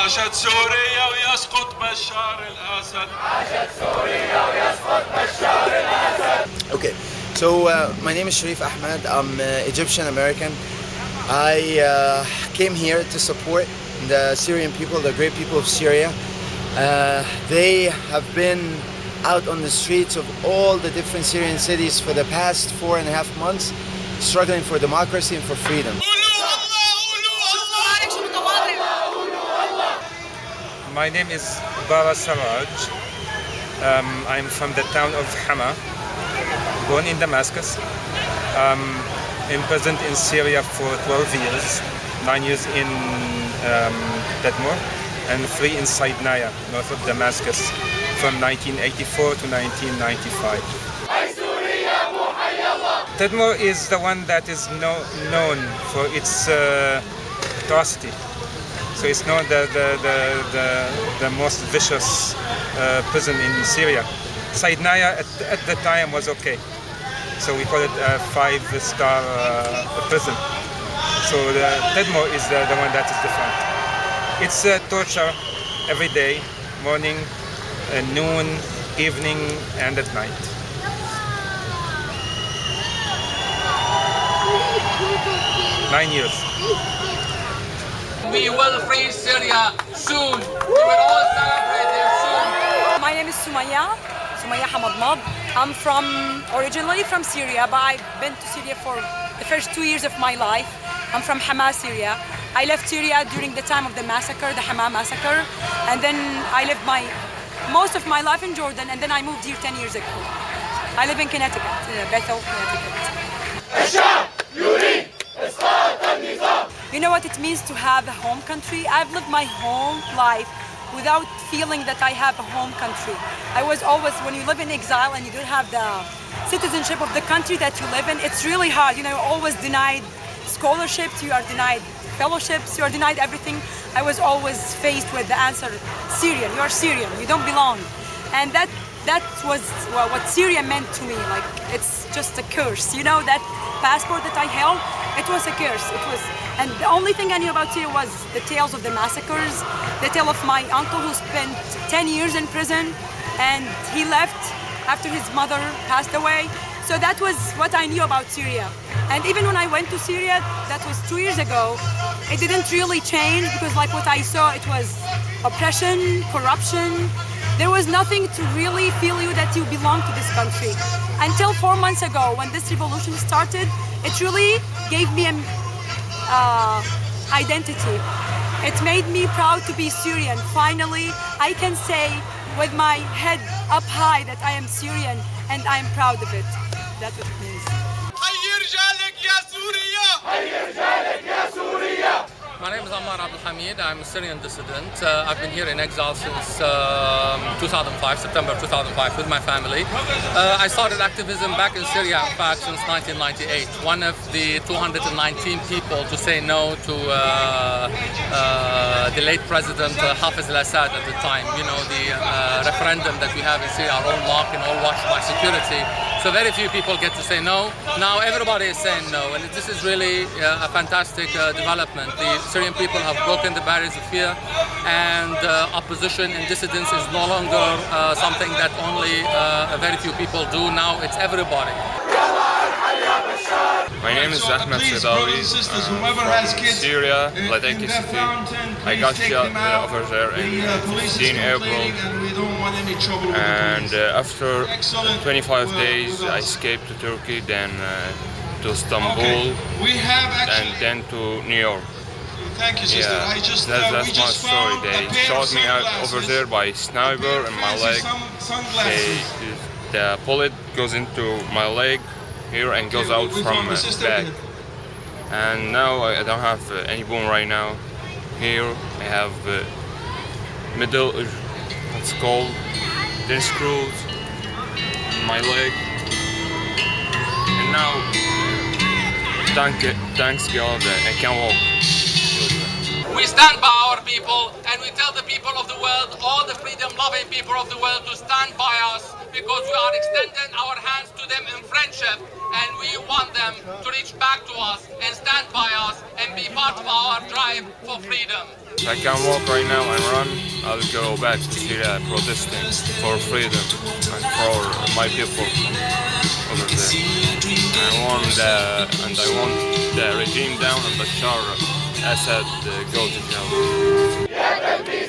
عاشت سوريا ويسقط بشار الأسد. عاشت سوريا ويسقط بشار الأسد. Okay, so my name is Sharif Ahmed. I'm Egyptian American. I came here to support the Syrian people, the great people of Syria. They have been out on the streets of all the different Syrian cities for the past 4.5 months, struggling for democracy and for freedom. My name is Bara Saraj. I'm from the town of Hama, born in Damascus. Imprisoned in Syria for 12 years, 9 years in Tadmor, and 3 in Saidnaya, north of Damascus, from 1984 to 1995. Tadmor is the one that is known for its atrocity. So it's not the most vicious prison in Syria. Saidnaya at the time was okay. So we call it a 5-star prison. So the Tadmor is the one that is different. It's torture every day, morning, noon, evening, and at night. Nine years. We will free Syria soon. We will all celebrate it soon. My name is Sumaya Hamadmad. I'm originally from Syria, but I've been to Syria for the first 2 years of my life. I'm from Hama, Syria. I left Syria during the time of the massacre, the Hama massacre, and then I lived most of my life in Jordan, and then I moved here 10 years ago. I live in Connecticut, Bethel, Connecticut. You know what it means to have a home country? I've lived my whole life without feeling that I have a home country. I was always, when you live in exile and you don't have the citizenship of the country that you live in, it's really hard. You know, you're always denied scholarships, you are denied fellowships, you are denied everything. I was always faced with the answer, Syrian, you are Syrian, you don't belong. And that was what Syria meant to me. Like, it's just a curse. You know, that passport that I held, it was a curse. It was, and the only thing I knew about Syria was the tales of the massacres, the tale of my uncle who spent 10 years in prison, and he left after his mother passed away. So that was what I knew about Syria. And even when I went to Syria, that was 2 years ago, it didn't really change, because like what I saw, it was oppression, corruption. There was nothing to really feel you that you belong to this country. Until 4 months ago, when this revolution started, it really gave me an identity. It made me proud to be Syrian. Finally, I can say with my head up high that I am Syrian, and I am proud of it. That's what it means. My name is Ammar Abdul Hamid. I'm a Syrian dissident. I've been here in exile since 2005, September 2005, with my family. I started activism back in Syria, in fact, since 1998. One of the 219 people to say no to the late President Hafez al-Assad at the time. You know, the referendum that we have in Syria are all marked and all watched by security. So very few people get to say no. Now everybody is saying no, and this is really a fantastic development. The Syrian people have broken the barriers of fear, and opposition and dissidence is no longer something that only very few people do. Now it's everybody. My name is Ahmed Sedawi. I'm from Syria, Ladaki city. I got shot over there in 15 April, and after 25 days I escaped to Turkey, then to Istanbul, and then to New York. Yeah, that's my story. They shot me out over there by sniper in my leg. The bullet goes into my leg here and goes out from back. And now I don't have any bone right now. Here I have middle, it's called, 10 screws in my leg. And now, thanks God, I can walk. We stand by our people, and we tell the people of the world, all the freedom-loving people of the world, to stand by us because we are extending our hands to them in friendship, and we want them to reach back to us and stand by us and be part of our drive for freedom. If I can walk right now and run, I'll go back to Syria protesting for freedom and for my people over there. I want the regime down and Bashar Assad go to jail.